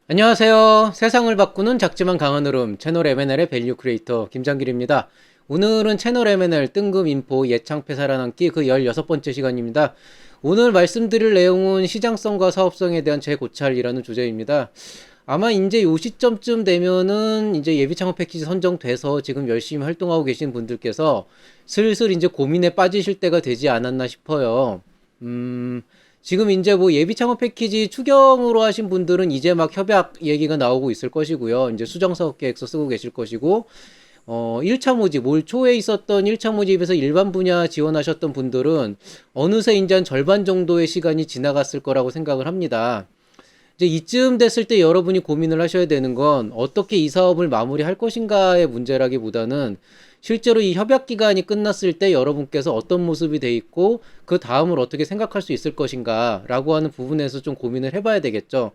안녕하세요. 세상을 바꾸는 작지만 강한 흐름 채널 M&L의 밸류 크리에이터 김장길입니다. 오늘은 채널 M&L 뜬금 인포 예창패 살아남기 그 16번째 시간입니다. 오늘 말씀드릴 내용은 시장성과 사업성에 대한 재고찰이라는 주제입니다. 아마 이제 요 시점쯤 되면은 이제 예비 창업 패키지 선정돼서 지금 열심히 활동하고 계신 분들께서 슬슬 이제 고민에 빠지실 때가 되지 않았나 싶어요. 지금 이제 뭐 예비 창업 패키지 추경으로 하신 분들은 이제 막 협약 얘기가 나오고 있을 것이고요. 이제 수정사업 계획서 쓰고 계실 것이고, 1차 모집, 올 초에 있었던 1차 모집에서 일반 분야 지원하셨던 분들은 어느새 이제 한 절반 정도의 시간이 지나갔을 거라고 생각을 합니다. 이제 이쯤 됐을 때 여러분이 고민을 하셔야 되는 건 어떻게 이 사업을 마무리할 것인가의 문제라기보다는 실제로 이 협약 기간이 끝났을 때 여러분께서 어떤 모습이 돼 있고 그 다음을 어떻게 생각할 수 있을 것인가 라고 하는 부분에서 좀 고민을 해봐야 되겠죠.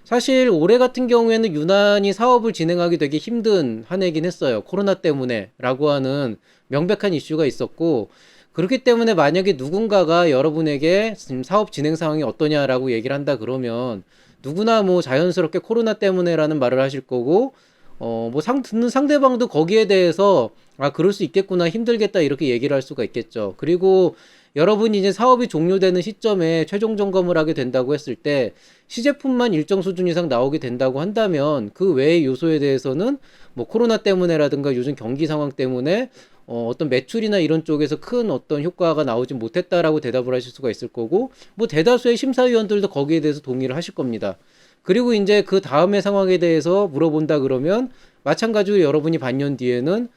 사실 올해 같은 경우에는 유난히 사업을 진행하기 되게 힘든 한 해긴 했어요. 코로나 때문에 라고 하는 명백한 이슈가 있었고, 그렇기 때문에 만약에 누군가가 여러분에게 지금 사업 진행 상황이 어떠냐라고 얘기를 한다 그러면 누구나 뭐 자연스럽게 코로나 때문에라는 말을 하실 거고, 뭐 듣는 상대방도 거기에 대해서 아, 그럴 수 있겠구나, 힘들겠다, 이렇게 얘기를 할 수가 있겠죠. 그리고 여러분이 이제 사업이 종료되는 시점에 최종 점검을 하게 된다고 했을 때 시제품만 일정 수준 이상 나오게 된다고 한다면 그 외의 요소에 대해서는 뭐 코로나 때문에라든가 요즘 경기 상황 때문에 어떤 매출이나 이런 쪽에서 큰 어떤 효과가 나오지 못했다라고 대답을 하실 수가 있을 거고, 뭐 대다수의 심사위원들도 거기에 대해서 동의를 하실 겁니다. 그리고 이제 그 다음의 상황에 대해서 물어본다 그러면 마찬가지로 여러분이 반년 뒤에는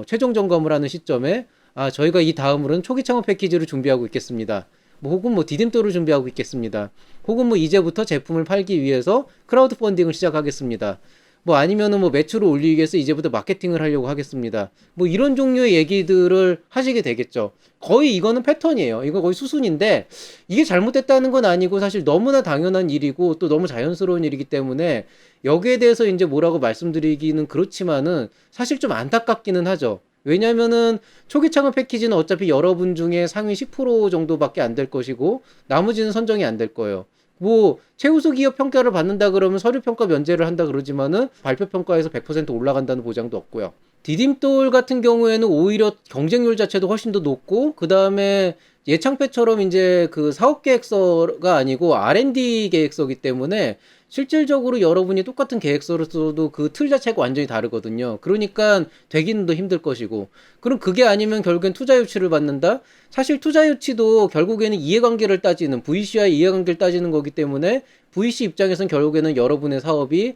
최종 점검을 하는 시점에 아, 저희가 이 다음으로는 초기 창업 패키지를 준비하고 있겠습니다. 뭐 혹은 뭐 디딤돌을 준비하고 있겠습니다. 혹은 뭐 이제부터 제품을 팔기 위해서 크라우드 펀딩을 시작하겠습니다. 뭐 아니면은 뭐 매출을 올리기 위해서 이제부터 마케팅을 하려고 하겠습니다. 뭐 이런 종류의 얘기들을 하시게 되겠죠. 거의 이거는 패턴이에요. 이거 거의 수순인데 이게 잘못됐다는 건 아니고 사실 너무나 당연한 일이고 또 너무 자연스러운 일이기 때문에 여기에 대해서 이제 뭐라고 말씀드리기는 그렇지만은 사실 좀 안타깝기는 하죠. 왜냐면은 초기 창업 패키지는 어차피 여러분 중에 상위 10% 정도밖에 안 될 것이고 나머지는 선정이 안 될 거예요. 뭐 최우수 기업 평가를 받는다 그러면 서류 평가 면제를 한다 그러지만은 발표 평가에서 100% 올라간다는 보장도 없고요. 디딤돌 같은 경우에는 오히려 경쟁률 자체도 훨씬 더 높고, 그 다음에 예창패처럼 이제 그 사업 계획서가 아니고 R&D 계획서기 때문에 실질적으로 여러분이 똑같은 계획서를 써도 그 틀 자체가 완전히 다르거든요. 그러니까 되기는 더 힘들 것이고, 그럼 그게 아니면 결국엔 투자 유치를 받는다? 사실 투자 유치도 결국에는 이해관계를 따지는, VC와의 이해관계를 따지는 거기 때문에 VC 입장에선 결국에는 여러분의 사업이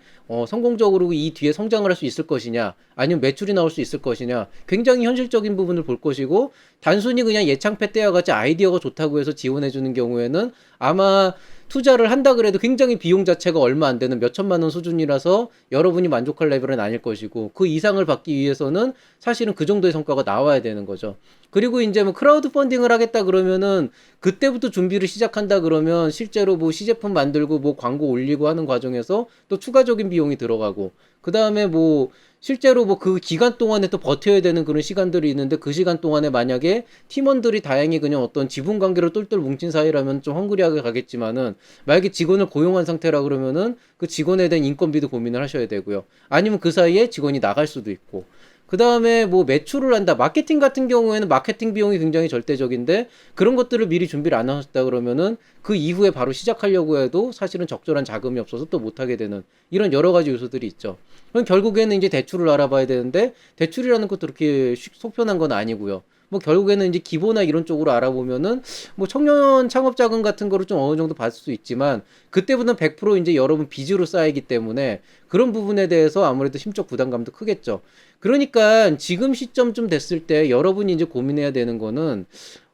성공적으로 이 뒤에 성장을 할 수 있을 것이냐, 아니면 매출이 나올 수 있을 것이냐, 굉장히 현실적인 부분을 볼 것이고, 단순히 그냥 예창패 때와 같이 아이디어가 좋다고 해서 지원해 주는 경우에는 아마 투자를 한다 그래도 굉장히 비용 자체가 얼마 안 되는 몇 천만 원 수준이라서 여러분이 만족할 레벨은 아닐 것이고, 그 이상을 받기 위해서는 사실은 그 정도의 성과가 나와야 되는 거죠. 그리고 이제 뭐 크라우드 펀딩을 하겠다 그러면은 그때부터 준비를 시작한다 그러면 실제로 뭐 시제품 만들고 뭐 광고 올리고 하는 과정에서 또 추가적인 비용이 들어가고, 그 다음에 뭐 실제로 뭐 그 기간 동안에 또 버텨야 되는 그런 시간들이 있는데, 그 시간 동안에 만약에 팀원들이 다행히 그냥 어떤 지분 관계로 똘똘 뭉친 사이라면 좀 헝그리하게 가겠지만은, 만약에 직원을 고용한 상태라 그러면은 그 직원에 대한 인건비도 고민을 하셔야 되고요. 아니면 그 사이에 직원이 나갈 수도 있고, 그 다음에 뭐 매출을 한다. 마케팅 같은 경우에는 마케팅 비용이 굉장히 절대적인데 그런 것들을 미리 준비를 안 하셨다 그러면은 그 이후에 바로 시작하려고 해도 사실은 적절한 자금이 없어서 또 못하게 되는 이런 여러 가지 요소들이 있죠. 그럼 결국에는 이제 대출을 알아봐야 되는데 대출이라는 것도 그렇게 속편한 건 아니고요. 뭐 결국에는 이제 기보나 이런 쪽으로 알아보면은 뭐 청년 창업 자금 같은 거를 좀 어느 정도 받을 수 있지만 그때부터는 100% 이제 여러분 빚으로 쌓이기 때문에 그런 부분에 대해서 아무래도 심적 부담감도 크겠죠. 그러니까 지금 시점쯤 됐을 때 여러분이 이제 고민해야 되는 거는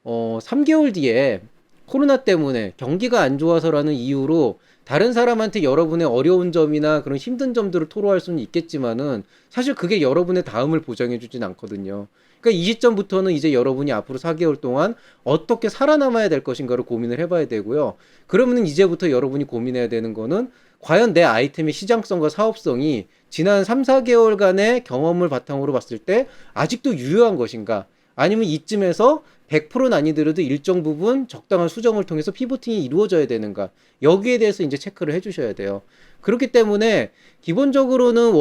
3개월 뒤에 코로나 때문에 경기가 안 좋아서라는 이유로 다른 사람한테 여러분의 어려운 점이나 그런 힘든 점들을 토로할 수는 있겠지만은 사실 그게 여러분의 다음을 보장해 주진 않거든요. 그러니까 이 시점부터는 이제 여러분이 앞으로 4개월 동안 어떻게 살아남아야 될 것인가를 고민을 해봐야 되고요. 그러면은 이제부터 여러분이 고민해야 되는 거는 과연 내 아이템의 시장성과 사업성이 지난 3, 4개월간의 경험을 바탕으로 봤을 때 아직도 유효한 것인가? 아니면 이쯤에서 100%는 아니더라도 일정 부분 적당한 수정을 통해서 피보팅이 이루어져야 되는가? 여기에 대해서 이제 체크를 해주셔야 돼요. 그렇기 때문에 기본적으로는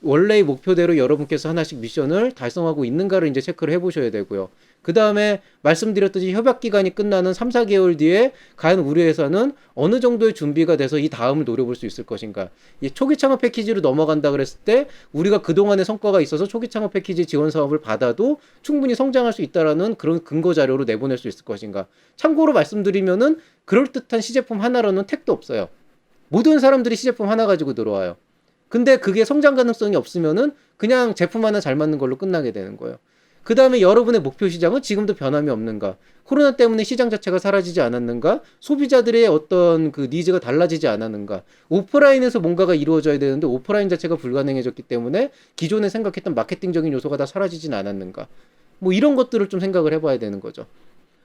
원래의 목표대로 여러분께서 하나씩 미션을 달성하고 있는가를 이제 체크를 해보셔야 되고요. 그 다음에 말씀드렸듯이 협약 기간이 끝나는 3, 4개월 뒤에 과연 우리 회사는 어느 정도의 준비가 돼서 이 다음을 노려볼 수 있을 것인가. 이 초기 창업 패키지로 넘어간다 그랬을 때 우리가 그동안의 성과가 있어서 초기 창업 패키지 지원 사업을 받아도 충분히 성장할 수 있다라는 그런 근거 자료로 내보낼 수 있을 것인가. 참고로 말씀드리면은 그럴듯한 시제품 하나로는 택도 없어요. 모든 사람들이 시제품 하나 가지고 들어와요. 근데 그게 성장 가능성이 없으면은 그냥 제품 하나 잘 맞는 걸로 끝나게 되는 거예요. 그 다음에 여러분의 목표 시장은 지금도 변함이 없는가? 코로나 때문에 시장 자체가 사라지지 않았는가? 소비자들의 어떤 그 니즈가 달라지지 않았는가? 오프라인에서 뭔가가 이루어져야 되는데 오프라인 자체가 불가능해졌기 때문에 기존에 생각했던 마케팅적인 요소가 다 사라지진 않았는가? 뭐 이런 것들을 좀 생각을 해봐야 되는 거죠.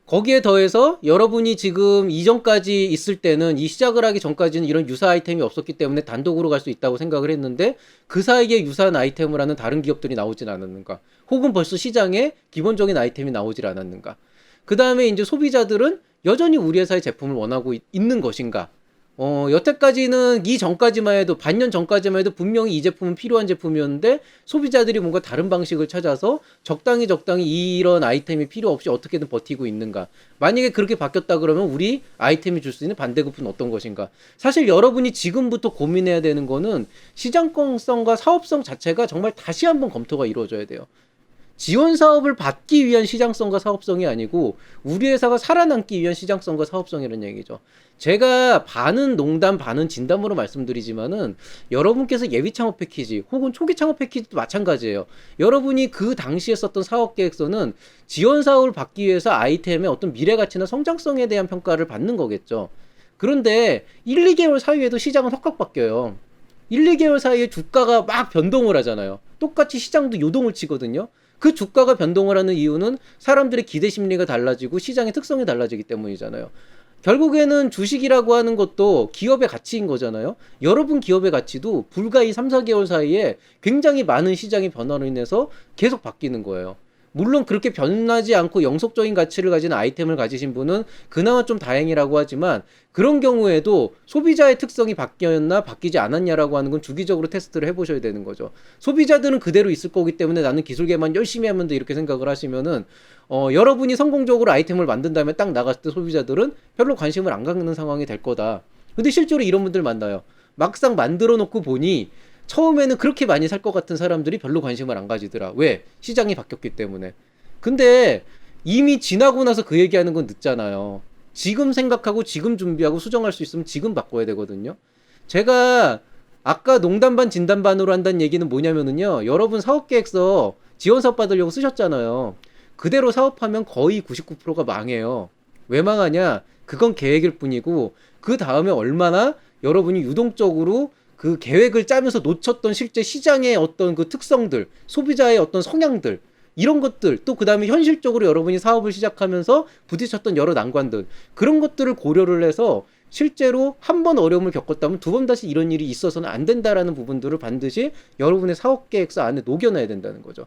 거기에 더해서 여러분이 지금 이전까지 있을 때는 이 시작을 하기 전까지는 이런 유사 아이템이 없었기 때문에 단독으로 갈 수 있다고 생각을 했는데 그 사이에 유사한 아이템을 하는 다른 기업들이 나오진 않았는가? 혹은 벌써 시장에 기본적인 아이템이 나오질 않았는가? 그 다음에 이제 소비자들은 여전히 우리 회사의 제품을 원하고 있는 것인가? 여태까지는 이전까지만 해도 반년 전까지만 해도 분명히 이 제품은 필요한 제품이었는데 소비자들이 뭔가 다른 방식을 찾아서 적당히 이런 아이템이 필요 없이 어떻게든 버티고 있는가. 만약에 그렇게 바뀌었다 그러면 우리 아이템이 줄 수 있는 반대급은 어떤 것인가. 사실 여러분이 지금부터 고민해야 되는 거는 시장성과 사업성 자체가 정말 다시 한번 검토가 이루어져야 돼요. 지원 사업을 받기 위한 시장성과 사업성이 아니고 우리 회사가 살아남기 위한 시장성과 사업성이라는 얘기죠. 제가 반은 농담 반은 진담으로 말씀드리지만은 여러분께서 예비 창업 패키지 혹은 초기 창업 패키지도 마찬가지예요. 여러분이 그 당시에 썼던 사업 계획서는 지원 사업을 받기 위해서 아이템의 어떤 미래 가치나 성장성에 대한 평가를 받는 거겠죠. 그런데 1, 2개월 사이에도 시장은 확확 바뀌어요. 1, 2개월 사이에 주가가 막 변동을 하잖아요. 똑같이 시장도 요동을 치거든요. 그 주가가 변동을 하는 이유는 사람들의 기대 심리가 달라지고 시장의 특성이 달라지기 때문이잖아요. 결국에는 주식이라고 하는 것도 기업의 가치인 거잖아요. 여러분 기업의 가치도 불과 이 3, 4개월 사이에 굉장히 많은 시장의 변화로 인해서 계속 바뀌는 거예요. 물론 그렇게 변하지 않고 영속적인 가치를 가진 아이템을 가지신 분은 그나마 좀 다행이라고 하지만 그런 경우에도 소비자의 특성이 바뀌었나 바뀌지 않았냐라고 하는 건 주기적으로 테스트를 해보셔야 되는 거죠. 소비자들은 그대로 있을 거기 때문에 나는 기술 개발 열심히 하면 돼 이렇게 생각을 하시면은 여러분이 성공적으로 아이템을 만든 다음에 딱 나갔을 때 소비자들은 별로 관심을 안 갖는 상황이 될 거다. 근데 실제로 이런 분들 만나요. 막상 만들어 놓고 보니 처음에는 그렇게 많이 살 것 같은 사람들이 별로 관심을 안 가지더라. 왜? 시장이 바뀌었기 때문에. 근데 이미 지나고 나서 그 얘기하는 건 늦잖아요. 지금 생각하고 지금 준비하고 수정할 수 있으면 지금 바꿔야 되거든요. 제가 아까 농담 반 진담 반으로 한다는 얘기는 뭐냐면은요. 여러분 사업계획서 지원 사업 받으려고 쓰셨잖아요. 그대로 사업하면 거의 99%가 망해요. 왜 망하냐? 그건 계획일 뿐이고 그 다음에 얼마나 여러분이 유동적으로 그 계획을 짜면서 놓쳤던 실제 시장의 어떤 그 특성들, 소비자의 어떤 성향들, 이런 것들, 또 그 다음에 현실적으로 여러분이 사업을 시작하면서 부딪혔던 여러 난관들, 그런 것들을 고려를 해서 실제로 한 번 어려움을 겪었다면 두 번 다시 이런 일이 있어서는 안 된다라는 부분들을 반드시 여러분의 사업 계획서 안에 녹여놔야 된다는 거죠.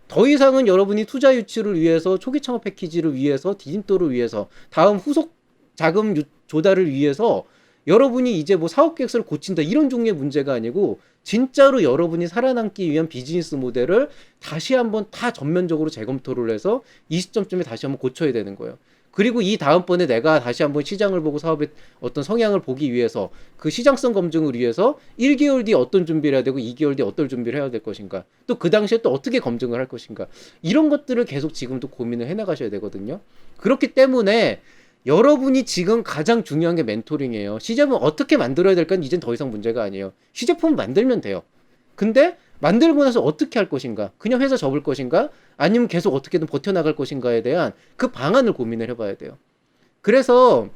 더 이상은 여러분이 투자 유치를 위해서, 초기 창업 패키지를 위해서, 디딤돌을 위해서, 다음 후속 자금 조달을 위해서 여러분이 이제 뭐 사업 계획서를 고친다 이런 종류의 문제가 아니고 진짜로 여러분이 살아남기 위한 비즈니스 모델을 다시 한번 다 전면적으로 재검토를 해서 이 시점쯤에 다시 한번 고쳐야 되는 거예요. 그리고 이 다음번에 내가 다시 한번 시장을 보고 사업의 어떤 성향을 보기 위해서 그 시장성 검증을 위해서 1개월 뒤에 어떤 준비를 해야 되고 2개월 뒤에 어떤 준비를 해야 될 것인가, 또 그 당시에 또 어떻게 검증을 할 것인가, 이런 것들을 계속 지금도 고민을 해나가셔야 되거든요. 그렇기 때문에 여러분이 지금 가장 중요한 게 멘토링이에요. 시제품 어떻게 만들어야 될까는 이젠 더 이상 문제가 아니에요. 시제품 만들면 돼요. 근데 만들고 나서 어떻게 할 것인가? 그냥 회사 접을 것인가? 아니면 계속 어떻게든 버텨나갈 것인가에 대한 그 방안을 고민을 해봐야 돼요. 그래서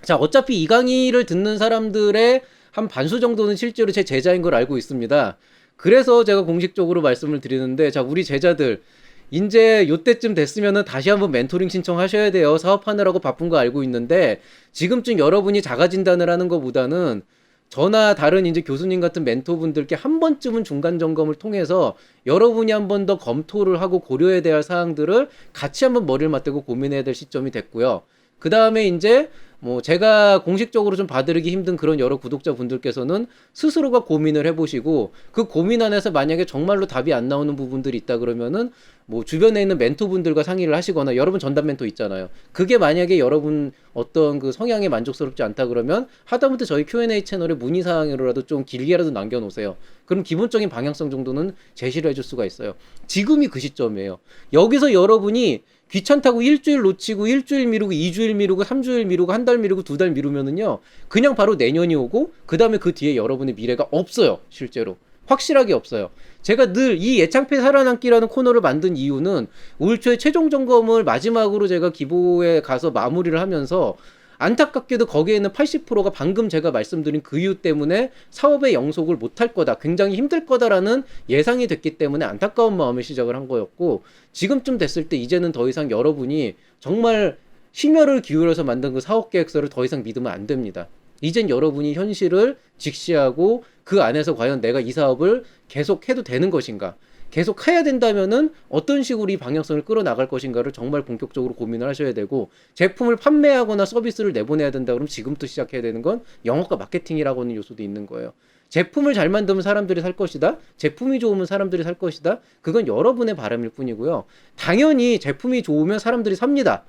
자, 어차피 이 강의를 듣는 사람들의 한 반수 정도는 실제로 제 제자인 걸 알고 있습니다. 그래서 제가 공식적으로 말씀을 드리는데, 자, 우리 제자들 이제 요때쯤 됐으면은 다시 한번 멘토링 신청하셔야 돼요. 사업하느라고 바쁜 거 알고 있는데 지금쯤 여러분이 자가 진단을 하는 것보다는 저나 다른 이제 교수님 같은 멘토분들께 한 번쯤은 중간 점검을 통해서 여러분이 한 번 더 검토를 하고 고려해야 될 사항들을 같이 한번 머리를 맞대고 고민해야 될 시점이 됐고요. 그 다음에 이제 뭐 제가 공식적으로 좀 봐드리기 힘든 그런 여러 구독자분들께서는 스스로가 고민을 해보시고 그 고민 안에서 만약에 정말로 답이 안 나오는 부분들이 있다 그러면은 뭐 주변에 있는 멘토분들과 상의를 하시거나 여러분 전담 멘토 있잖아요. 그게 만약에 여러분 어떤 그 성향에 만족스럽지 않다 그러면 하다못해 저희 Q&A 채널에 문의사항으로라도 좀 길게라도 남겨놓으세요. 그럼 기본적인 방향성 정도는 제시를 해줄 수가 있어요. 지금이 그 시점이에요. 여기서 여러분이 귀찮다고 일주일 놓치고 일주일 미루고 2주일 미루고 3주일 미루고 한 달 미루고 2달 미루면은요 그냥 바로 내년이 오고 그 다음에 그 뒤에 여러분의 미래가 없어요. 실제로 확실하게 없어요. 제가 늘 이 예창패 살아남기라는 코너를 만든 이유는 올 초에 최종 점검을 마지막으로 제가 기보에 가서 마무리를 하면서 안타깝게도 거기에 있는 80%가 방금 제가 말씀드린 그 이유 때문에 사업의 영속을 못할 거다, 굉장히 힘들 거다라는 예상이 됐기 때문에 안타까운 마음에 시작을 한 거였고, 지금쯤 됐을 때 이제는 더 이상 여러분이 정말 심혈을 기울여서 만든 그 사업 계획서를 더 이상 믿으면 안 됩니다. 이젠 여러분이 현실을 직시하고 그 안에서 과연 내가 이 사업을 계속 해도 되는 것인가, 계속 해야 된다면은 어떤 식으로 이 방향성을 끌어나갈 것인가를 정말 본격적으로 고민을 하셔야 되고, 제품을 판매하거나 서비스를 내보내야 된다 그러면 지금부터 시작해야 되는 건 영업과 마케팅이라고 하는 요소도 있는 거예요. 제품을 잘 만들면 사람들이 살 것이다, 제품이 좋으면 사람들이 살 것이다, 그건 여러분의 바람일 뿐이고요. 당연히 제품이 좋으면 사람들이 삽니다.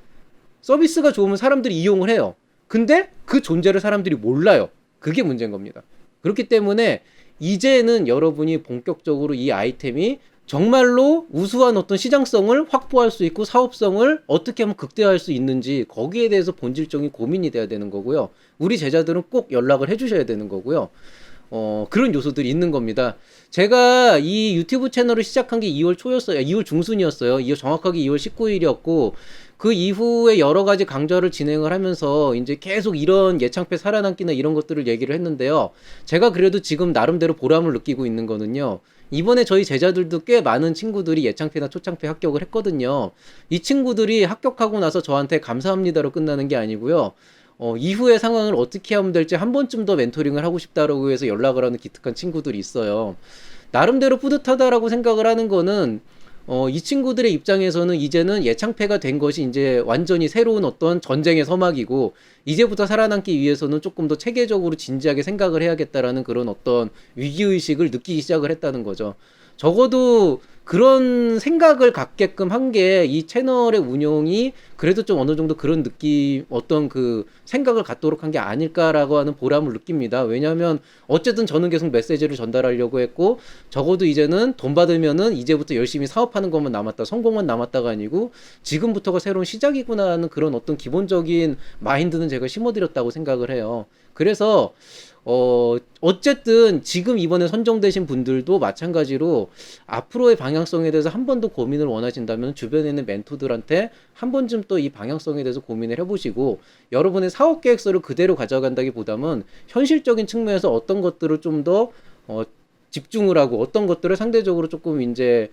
서비스가 좋으면 사람들이 이용을 해요. 근데 그 존재를 사람들이 몰라요. 그게 문제인 겁니다. 그렇기 때문에 이제는 여러분이 본격적으로 이 아이템이 정말로 우수한 어떤 시장성을 확보할 수 있고 사업성을 어떻게 하면 극대화할 수 있는지, 거기에 대해서 본질적인 고민이 돼야 되는 거고요. 우리 제자들은 꼭 연락을 해주셔야 되는 거고요. 그런 요소들이 있는 겁니다. 제가 이 유튜브 채널을 시작한 게 2월 초였어요. 2월 중순이었어요. 정확하게 2월 19일이었고, 그 이후에 여러 가지 강좌를 진행을 하면서 이제 계속 이런 예창패 살아남기나 이런 것들을 얘기를 했는데요. 제가 그래도 지금 나름대로 보람을 느끼고 있는 거는요, 이번에 저희 제자들도 꽤 많은 친구들이 예창패나 초창패 합격을 했거든요. 이 친구들이 합격하고 나서 저한테 감사합니다로 끝나는 게 아니고요. 이후의 상황을 어떻게 하면 될지 한 번쯤 더 멘토링을 하고 싶다라고 해서 연락을 하는 기특한 친구들이 있어요. 나름대로 뿌듯하다라고 생각을 하는 거는, 이 친구들의 입장에서는 이제는 예창패가 된 것이 이제 완전히 새로운 어떤 전쟁의 서막이고, 이제부터 살아남기 위해서는 조금 더 체계적으로 진지하게 생각을 해야겠다라는 그런 어떤 위기의식을 느끼기 시작을 했다는 거죠. 적어도 그런 생각을 갖게끔 한 게 이 채널의 운영이 그래도 좀 어느 정도 그런 느낌, 어떤 그 생각을 갖도록 한 게 아닐까라고 하는 보람을 느낍니다. 왜냐하면 어쨌든 저는 계속 메시지를 전달하려고 했고, 적어도 이제는 돈 받으면은 이제부터 열심히 사업하는 것만 남았다, 성공만 남았다가 아니고 지금부터가 새로운 시작이구나 하는 그런 어떤 기본적인 마인드는 제가 심어드렸다고 생각을 해요. 그래서 어쨌든 지금 이번에 선정되신 분들도 마찬가지로 앞으로의 방향성에 대해서 한 번 더 고민을 원하신다면 주변에 있는 멘토들한테 한 번쯤 또 이 방향성에 대해서 고민을 해보시고, 여러분의 사업 계획서를 그대로 가져간다기보다는 현실적인 측면에서 어떤 것들을 좀 더 집중을 하고 어떤 것들을 상대적으로 조금 이제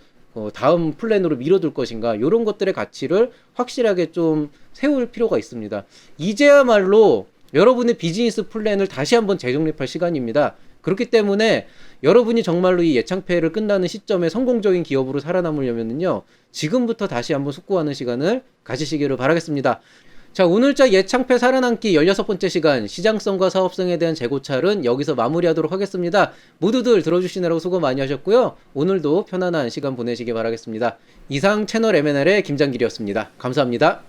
다음 플랜으로 미뤄둘 것인가, 이런 것들의 가치를 확실하게 좀 세울 필요가 있습니다. 이제야말로 여러분의 비즈니스 플랜을 다시 한번 재정립할 시간입니다. 그렇기 때문에 여러분이 정말로 이 예창패를 끝나는 시점에 성공적인 기업으로 살아남으려면요, 지금부터 다시 한번 숙고하는 시간을 가지시기를 바라겠습니다. 자, 오늘자 예창패 살아남기 16번째 시간, 시장성과 사업성에 대한 재고찰은 여기서 마무리하도록 하겠습니다. 모두들 들어주시느라고 수고 많이 하셨고요. 오늘도 편안한 시간 보내시기 바라겠습니다. 이상 채널 M&L의 김장길이었습니다. 감사합니다.